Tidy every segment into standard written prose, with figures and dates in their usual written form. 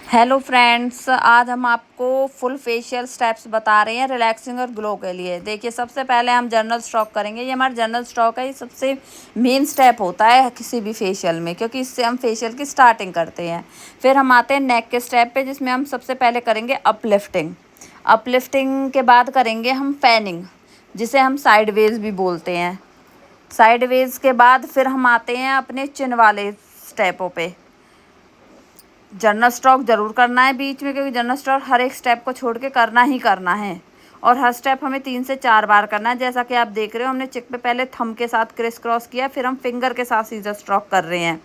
Hello friends, आज हम आपको फुल फेशियल स्टेप्स बता रहे हैं रिलैक्सिंग और ग्लो के लिए। देखिए, सबसे पहले हम जनरल स्ट्रोक करेंगे। ये हमारा जनरल स्ट्रोक है, ये सबसे मेन स्टेप होता है किसी भी फेशियल में, क्योंकि इससे हम फेशियल की स्टार्टिंग करते हैं। फिर हम आते हैं नेक के स्टेप पे, जिसमें हम सबसे पहले करेंगे अपलिफ्टिंग। अपलिफ्टिंग के बाद करेंगे हम फैनिंग, जिसे हम साइड वेज भी बोलते हैं। साइड वेज के बाद फिर हम आते हैं अपने चिन वाले स्टेपों पे। जनरल स्ट्रोक ज़रूर करना है बीच में, क्योंकि जनरल स्ट्रोक हर एक स्टेप को छोड़ के करना ही करना है, और हर स्टेप हमें 3 से 4 बार करना है। जैसा कि आप देख रहे हो, हमने चिक पे पहले थंब के साथ क्रिस क्रॉस किया, फिर हम फिंगर के साथ सीजर स्ट्रोक कर रहे हैं।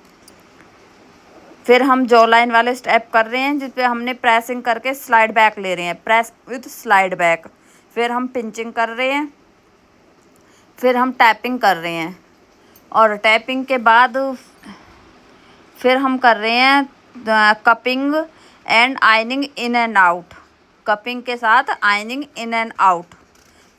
फिर हम जॉ लाइन वाले स्टेप कर रहे हैं, जिस पे हमने प्रेसिंग करके स्लाइड बैक ले रहे हैं, प्रेस विद स्लाइड बैक। फिर हम पिंचिंग कर रहे हैं, फिर हम टैपिंग कर रहे हैं, और टैपिंग के बाद फिर हम कर रहे हैं cupping and ironing in and out. Cupping के साथ आयनिंग इन एंड आउट।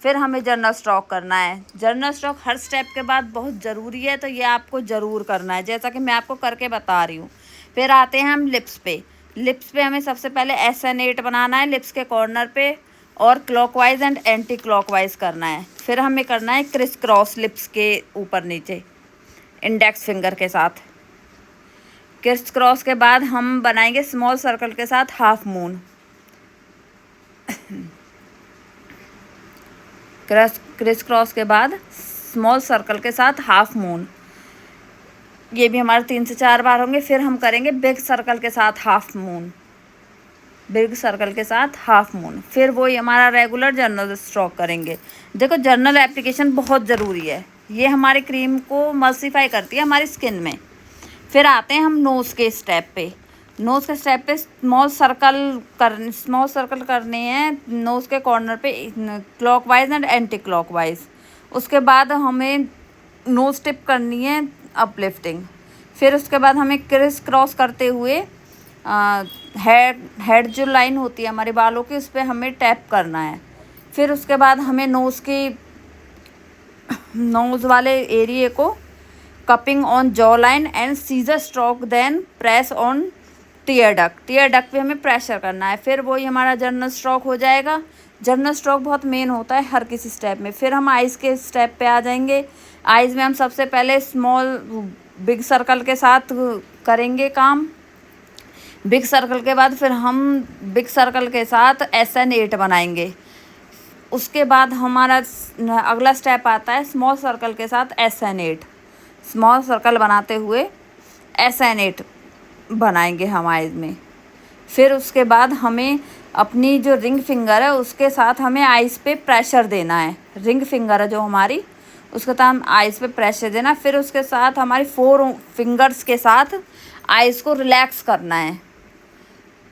फिर हमें जनरल स्ट्रोक करना है। जनरल स्ट्रोक हर स्टेप के बाद बहुत ज़रूरी है, तो ये आपको ज़रूर करना है, जैसा कि मैं आपको करके बता रही हूँ। फिर आते हैं हम लिप्स पे। लिप्स पे हमें सबसे पहले SN8 बनाना है लिप्स के कॉर्नर पे, और क्लॉकवाइज एंड एंटी क्लॉकवाइज करना है। फिर हमें करना है क्रिस क्रॉस लिप्स के ऊपर नीचे इंडेक्स फिंगर के साथ। क्रिस क्रॉस के बाद हम बनाएंगे स्मॉल सर्कल के साथ हाफ मून। क्रिस क्रॉस के बाद स्मॉल सर्कल के साथ हाफ मून, ये भी हमारे 3 से 4 बार होंगे। फिर हम करेंगे बिग सर्कल के साथ हाफ मून, बिग सर्कल के साथ हाफ मून। फिर वही हमारा रेगुलर जनरल स्ट्रोक करेंगे। देखो, जनरल एप्लीकेशन बहुत ज़रूरी है, ये हमारी क्रीम को मल्सीफाई करती है हमारी स्किन में। फिर आते हैं हम नोज़ के स्टेप पे। नोज़ के स्टेप पे स्मॉल सर्कल करने हैं नोज़ के कॉर्नर पे, क्लॉकवाइज एंड एंटी क्लॉकवाइज। उसके बाद हमें नोज़ टिप करनी है अपलिफ्टिंग। फिर उसके बाद हमें क्रिस क्रॉस करते हुए हेड जो लाइन होती है हमारे बालों की, उस पर हमें टैप करना है। फिर उसके बाद हमें नोज़ वाले एरिए को cupping on jaw line and scissor stroke, then press on tear duct. Tear duct पे हमें प्रेशर करना है। फिर वही हमारा जनरल स्ट्रोक हो जाएगा। जनरल स्ट्रोक बहुत मेन होता है हर किसी स्टेप में। फिर हम आइज़ के स्टेप पे आ जाएंगे। आइज़ में हम सबसे पहले बिग सर्कल के साथ करेंगे काम। बिग सर्कल के बाद फिर हम बिग सर्कल के साथ SN8 बनाएंगे। उसके बाद हमारा अगला स्टेप आता है स्मॉल सर्कल के साथ SN8। स्मॉल सर्कल बनाते हुए SN8 बनाएंगे हम आइज़ में। फिर उसके बाद हमें अपनी जो रिंग फिंगर है उसके साथ हमें आइज़ पे प्रेशर देना है। रिंग फिंगर है जो हमारी, उसके साथ हम आइज़ पे प्रेशर देना। फिर उसके साथ हमारी 4 फिंगर्स के साथ आइज़ को रिलैक्स करना है।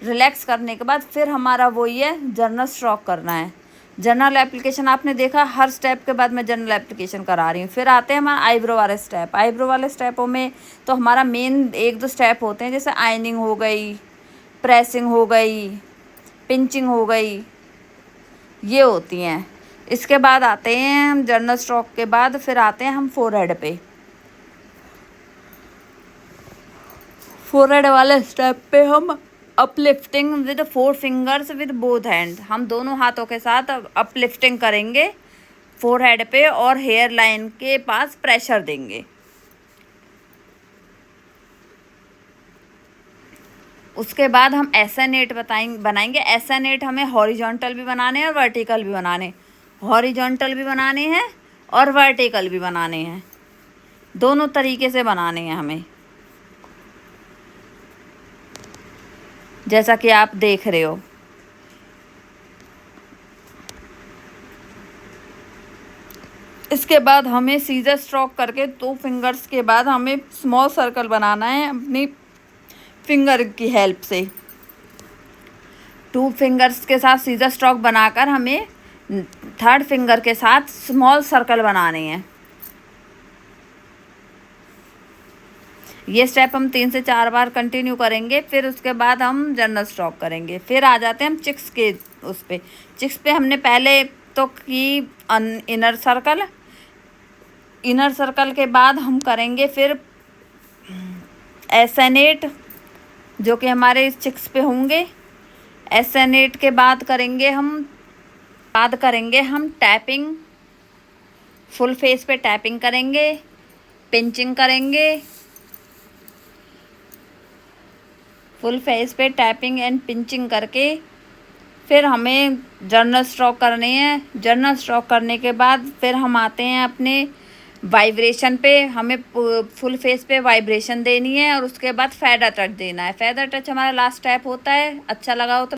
रिलैक्स करने के बाद फिर हमारा वही है जनरल स्ट्रोक करना है। जनरल एप्लीकेशन आपने देखा, हर स्टेप के बाद मैं जनरल एप्लीकेशन करा रही हूँ। फिर आते हैं हमारा आईब्रो वाले स्टेप। आईब्रो वाले स्टेपों में तो हमारा मेन 1-2 स्टेप होते हैं, जैसे आयनिंग हो गई, प्रेसिंग हो गई, पिंचिंग हो गई, ये होती हैं। इसके बाद आते हैं हम जनरल स्ट्रोक के बाद फिर आते हैं हम फोरहेड पे। फोरहेड वाले स्टेप पे हम uplifting with 4 fingers with both hand, हम दोनों हाथों के साथ अपलिफ्टिंग करेंगे फोरहेड पे, और हेयर लाइन के पास प्रेशर देंगे। उसके बाद हम SN8 बनाएंगे। SN8 हमें हॉरिजॉन्टल भी बनाने हैं और वर्टिकल भी बनाने, हॉरिजॉन्टल भी बनाने हैं और वर्टिकल भी बनाने हैं, दोनों तरीके से बनाने हैं हमें, जैसा कि आप देख रहे हो। इसके बाद हमें सीजर स्ट्रोक करके 2 फिंगर्स के बाद हमें स्मॉल सर्कल बनाना है अपनी फिंगर की हेल्प से। 2 फिंगर्स के साथ सीजर स्ट्रोक बनाकर हमें 3rd फिंगर के साथ स्मॉल सर्कल बनाने हैं। ये स्टेप हम 3 से 4 बार कंटिन्यू करेंगे। फिर उसके बाद हम जनरल स्ट्रोक करेंगे। फिर आ जाते हैं हम चिक्स के उस पे। चिक्स पे हमने पहले तो की इनर सर्कल। इनर सर्कल के बाद हम करेंगे फिर SN8 जो कि हमारे चिक्स पे होंगे। SN8 के बाद करेंगे हम टैपिंग। फुल फेस पे टैपिंग करेंगे, पिंचिंग करेंगे। फुल फेस पे टैपिंग एंड पिंचिंग करके फिर हमें जर्नल स्ट्रोक करने हैं। जर्नल स्ट्रोक करने के बाद फिर हम आते हैं अपने वाइब्रेशन पे। हमें फुल फेस पे वाइब्रेशन देनी है और उसके बाद फेदर टच देना है। फेदर टच हमारा लास्ट स्टेप होता है। अच्छा लगा हो तो